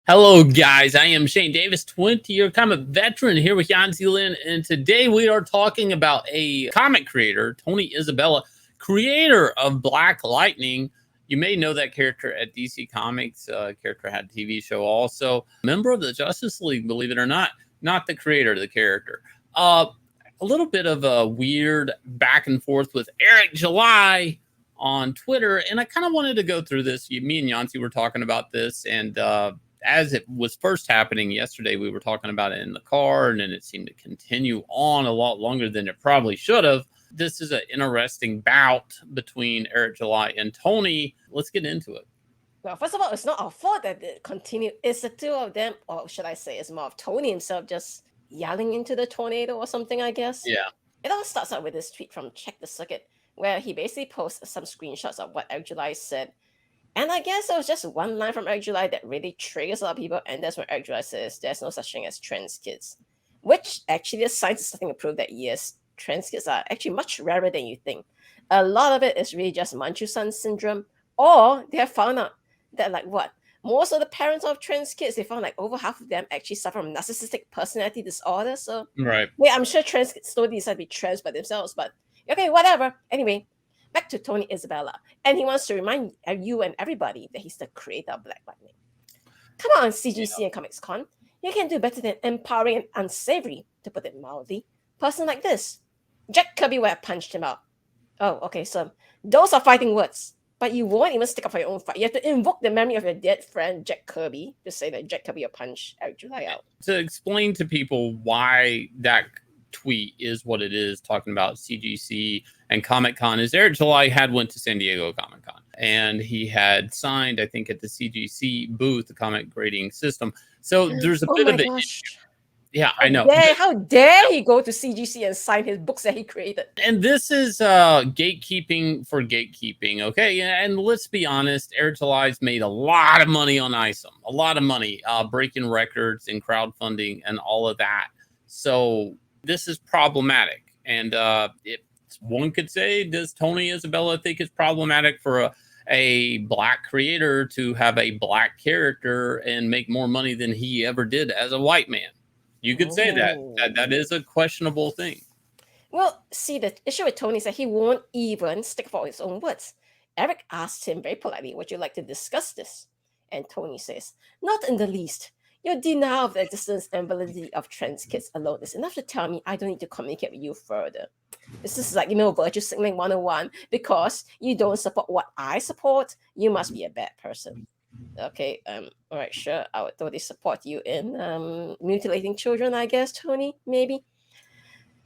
Hello, guys. I am Shane Davis, 20-year comic veteran here with Yanzi Lin, and today we are talking about a comic creator, Tony Isabella, creator of Black Lightning. You may know that character at DC Comics. Character had a TV show also. Member of the Justice League, believe it or not. Not the creator of the character. A little bit of a weird back and forth with Eric July on Twitter, and I kind of wanted to go through this. Me and Yanzi were talking about this, and as it was first happening yesterday, we were talking about it in the car, and then it seemed to continue on a lot longer than it probably should have. This is an interesting bout between Eric July and Tony. Let's get into it. Well, first of all, it's not our fault that it continued. It's the two of them, or should I say, it's more of Tony himself just yelling into the tornado or something, I guess. Yeah. It all starts out with this tweet from Check the Circuit, where he basically posts some screenshots of what Eric July said. And I guess there was just one line from Eric July that really triggers a lot of people, and that's when Eric July says there's no such thing as trans kids. Which actually the science is starting to prove that yes, trans kids are actually much rarer than you think. A lot of it is really just Munchausen syndrome, or they have found out that most of the parents of trans kids, they found like over half of them actually suffer from narcissistic personality disorder. So Right. yeah, I'm sure trans kids slowly decide to be trans by themselves, but okay, whatever. Anyway, back to Tony Isabella, and he wants to remind you and everybody that he's the creator of Black Lightning. Come on, CGC and Comics Con, you can do better than empowering and unsavory, to put it mildly, person like this. Jack Kirby would have punched him out. Oh, okay, so those are fighting words, but you won't even stick up for your own fight. You have to invoke the memory of your dead friend Jack Kirby to say that Jack Kirby will punch Eric July out. To explain to people why that tweet is what it is, talking about CGC and Comic Con, is Eric July went to San Diego Comic Con, and he had signed, I think, at the CGC booth, the comic grading system. So there's a bit of an issue. Yeah, I know. How dare he go to CGC and sign his books that he created? And this is gatekeeping for gatekeeping, okay? And let's be honest, Eric July's made a lot of money on ISOM, a lot of money, breaking records and crowdfunding and all of that. So this is problematic. And one could say, does Tony Isabella think it's problematic for a black creator to have a black character and make more money than he ever did as a white man? You could say that is a questionable thing. Well, see, the issue with Tony is that he won't even stick for his own words. Eric asked him very politely, would you like to discuss this? And Tony says, not in the least. Your denial of the existence and validity of trans kids alone is enough to tell me I don't need to communicate with you further. This is like, virtue signaling 101. Because you don't support what I support, you must be a bad person. Okay, all right, sure. I would totally support you in mutilating children, I guess, Tony, maybe.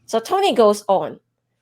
So Tony goes on.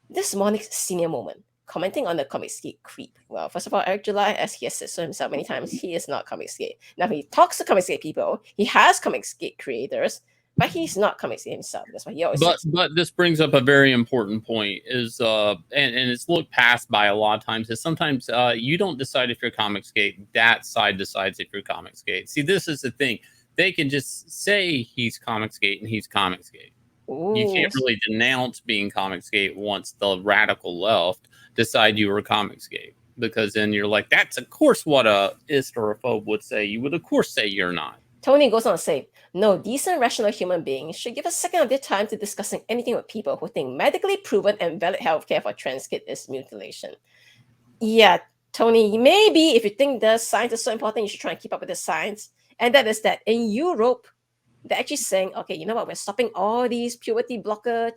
This morning's senior moment, commenting on the Comicsgate creep. Well, first of all, Eric July, as he has said so himself many times, he is not Comicsgate. Now, he talks to Comicsgate people. He has Comicsgate creators, but he's not Comicsgate himself. That's what he always says. But this brings up a very important point, is and it's looked past by a lot of times, is sometimes you don't decide if you're Comicsgate. That side decides if you're Comicsgate. See, this is the thing. They can just say he's Comicsgate and he's Comicsgate. Ooh. You can't really denounce being Comicsgate once the radical left decide you were Comicsgate, because then you're like, that's of course what a ist or a phobe would say. You would of course say you're not. Tony goes on to say, no decent, rational human being should give a second of their time to discussing anything with people who think medically proven and valid healthcare for trans kids is mutilation. Yeah, Tony, maybe if you think the science is so important, you should try and keep up with the science. And that is that in Europe, they're actually saying, okay, you know what, we're stopping all these puberty blockers,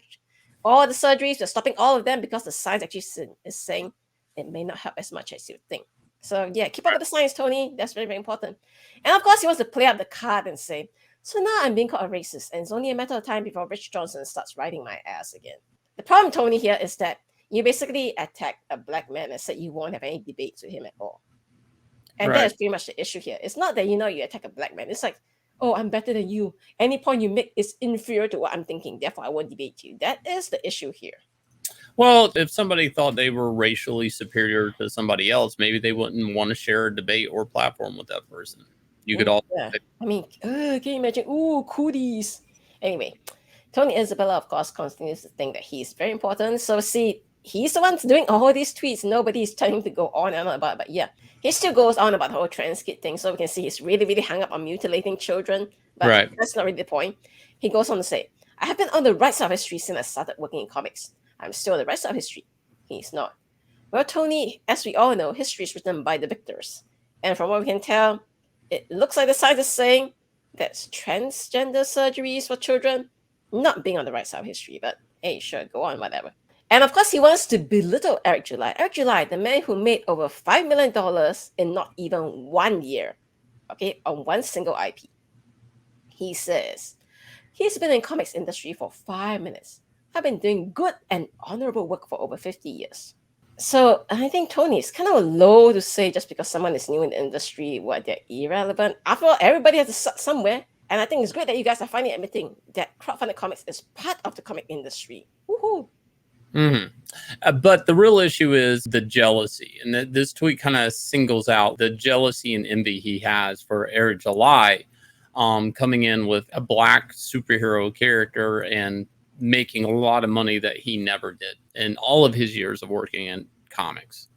all the surgeries, we're stopping all of them because the science actually is saying it may not help as much as you think. So yeah, keep up with the science, Tony. That's very, very important. And of course, he wants to play up the card and say, so now I'm being called a racist, and it's only a matter of time before Rich Johnson starts riding my ass again. The problem, Tony, here is that you basically attacked a black man and said you won't have any debates with him at all. And that is pretty much the issue here. It's not that, you attack a black man. It's like, oh, I'm better than you. Any point you make is inferior to what I'm thinking. Therefore, I won't debate you. That is the issue here. Well, if somebody thought they were racially superior to somebody else, maybe they wouldn't want to share a debate or platform with that person. You could all. Yeah. I mean, can you imagine? Ooh, cooties. Anyway, Tony Isabella, of course, continues to think that he's very important. So, see, he's the one doing all these tweets. Nobody's telling him to go on and on about it. But yeah, he still goes on about the whole trans kid thing. So we can see he's really, really hung up on mutilating children. But Right. that's not really the point. He goes on to say, I have been on the right side of history since I started working in comics. I'm still on the right side of history. He's not. Well, Tony, as we all know, history is written by the victors. And from what we can tell, it looks like the science is saying that transgender surgeries for children not being on the right side of history. But hey, sure, go on, whatever. And of course, he wants to belittle Eric July. Eric July, the man who made over $5 million in not even 1 year, okay, on one single IP. He says, he's been in comics industry for 5 minutes. I've been doing good and honorable work for over 50 years. So I think Tony is kind of low to say just because someone is new in the industry, what, they're irrelevant. After all, everybody has to start somewhere. And I think it's great that you guys are finally admitting that crowdfunded comics is part of the comic industry. Woohoo! But the real issue is the jealousy. And this tweet kind of singles out the jealousy and envy he has for Eric July coming in with a black superhero character and making a lot of money that he never did in all of his years of working in comics.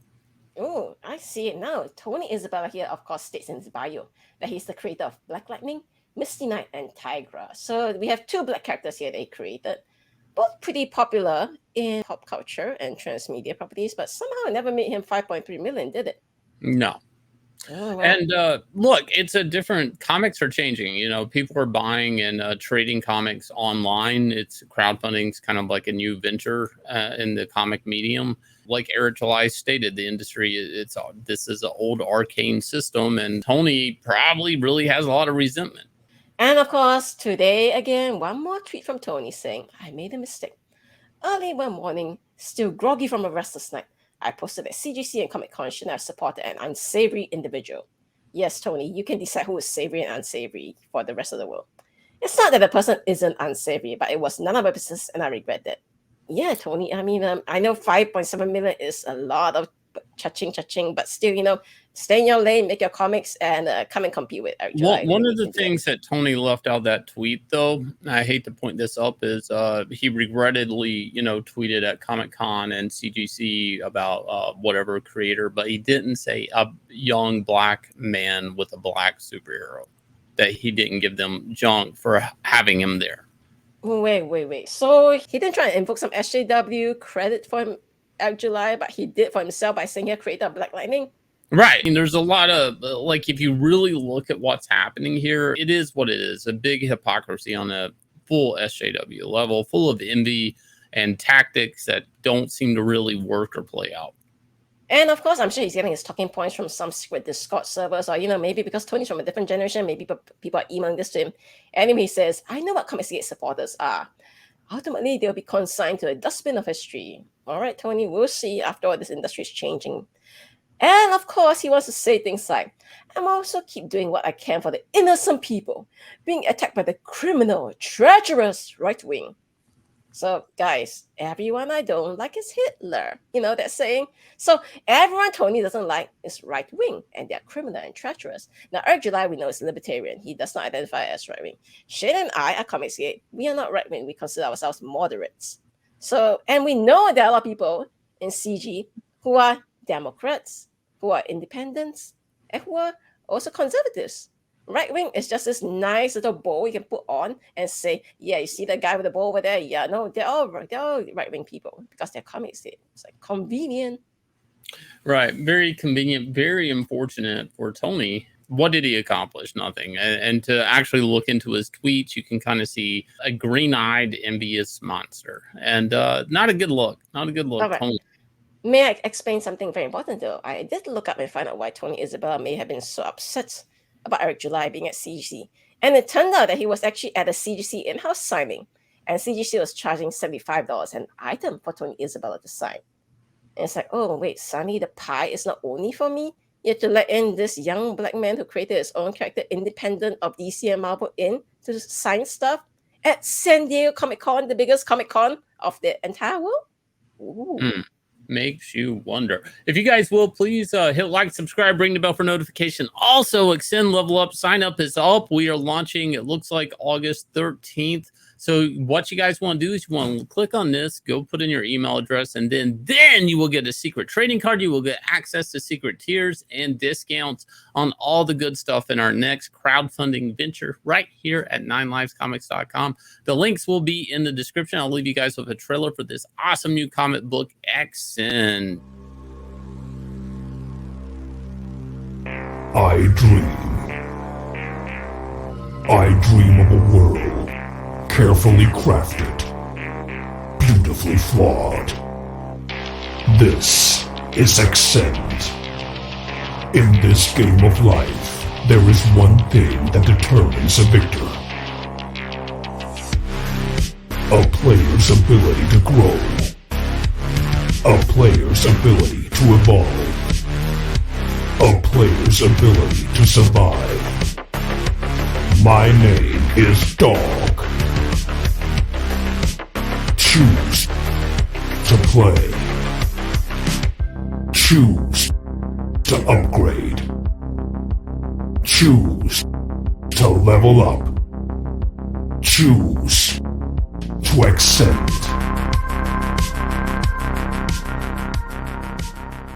Oh, I see it now. Tony Isabella here, of course, states in his bio that he's the creator of Black Lightning, Misty Knight, and Tigra. So we have 2 black characters here that he created, both pretty popular in pop culture and transmedia properties, but somehow it never made him 5.3 million, did it? No. Oh, well. And look, it's a different, comics are changing. You know, people are buying and trading comics online. It's crowdfunding's kind of like a new venture in the comic medium. Like Eric July stated, the industry, this is an old arcane system, and Tony probably really has a lot of resentment. And of course, today again, one more tweet from Tony saying, I made a mistake. Early one morning, still groggy from a restless night, I posted that CGC and Comic Con should have supported an unsavory individual. Yes, Tony, you can decide who is savory and unsavory for the rest of the world. It's not that the person isn't unsavory, but it was none of my business, and I regret that. Yeah, Tony, I mean, I know 5.7 million is a lot of cha-ching, but still, you know, stay in your lane, make your comics, and come and compete with Eric July. One of the things that Tony left out that tweet, though, I hate to point this up, is he regrettably, you know, tweeted at Comic-Con and CGC about whatever creator, but he didn't say a young black man with a black superhero, that he didn't give them junk for having him there. Wait. So he didn't try and invoke some SJW credit for him, Eric July, but he did for himself by saying he created Black Lightning? Right. I mean, there's a lot of, like, if you really look at what's happening here, it is what it is. A big hypocrisy on a full SJW level, full of envy and tactics that don't seem to really work or play out. And of course, I'm sure he's getting his talking points from some secret Discord servers, or, you know, maybe because Tony's from a different generation, maybe people are emailing this to him. Anyway, he says, I know what Comicsgate supporters are. Ultimately, they'll be consigned to a dustbin of history. All right, Tony, we'll see. After all, this industry is changing. And of course, he wants to say things like, I'm also keep doing what I can for the innocent people being attacked by the criminal, treacherous right wing. So, guys, everyone I don't like is Hitler. You know that saying? So, everyone Tony doesn't like is right wing, and they're criminal and treacherous. Now, Eric July, we know, is libertarian. He does not identify as right wing. Shane and I are Comicsgate. We are not right wing. We consider ourselves moderates. So, and we know there are a lot of people in CG who are Democrats, who are independents, and who are also conservatives. Right wing is just this nice little bow you can put on and say, yeah, you see that guy with the bow over there? Yeah, no, they're all right wing people because they're comics. It's like convenient. Right. Very convenient, very unfortunate for Tony. What did he accomplish? Nothing. And to actually look into his tweets, you can kind of see a green-eyed, envious monster. And not a good look. Not a good look, Right. Tony. May I explain something very important, though? I did look up and find out why Tony Isabella may have been so upset about Eric July being at CGC. And it turned out that he was actually at a CGC in-house signing. And CGC was charging $75 an item for Tony Isabella to sign. And it's like, oh, wait, suddenly the pie is not only for me. You have to let in this young black man who created his own character independent of DC and Marvel in to sign stuff at San Diego Comic-Con, the biggest Comic-Con of the entire world. Ooh. Makes you wonder. If you guys will, please hit like, subscribe, ring the bell for notification. Also, Axcend Level Up sign up is up. We are launching, it looks like August 13th. So what you guys want to do is you want to click on this, go put in your email address, and then you will get a secret trading card. You will get access to secret tiers and discounts on all the good stuff in our next crowdfunding venture right here at 9livescomics.com. The links will be in the description. I'll leave you guys with a trailer for this awesome new comic book, Axcend. I dream of a world carefully crafted, beautifully flawed. This is Axcend. In this game of life, there is one thing that determines a victor. A player's ability to grow. A player's ability to evolve. A player's ability to survive. My name is Dog. Choose to play. Choose to upgrade. Choose to level up. Choose to Axcend.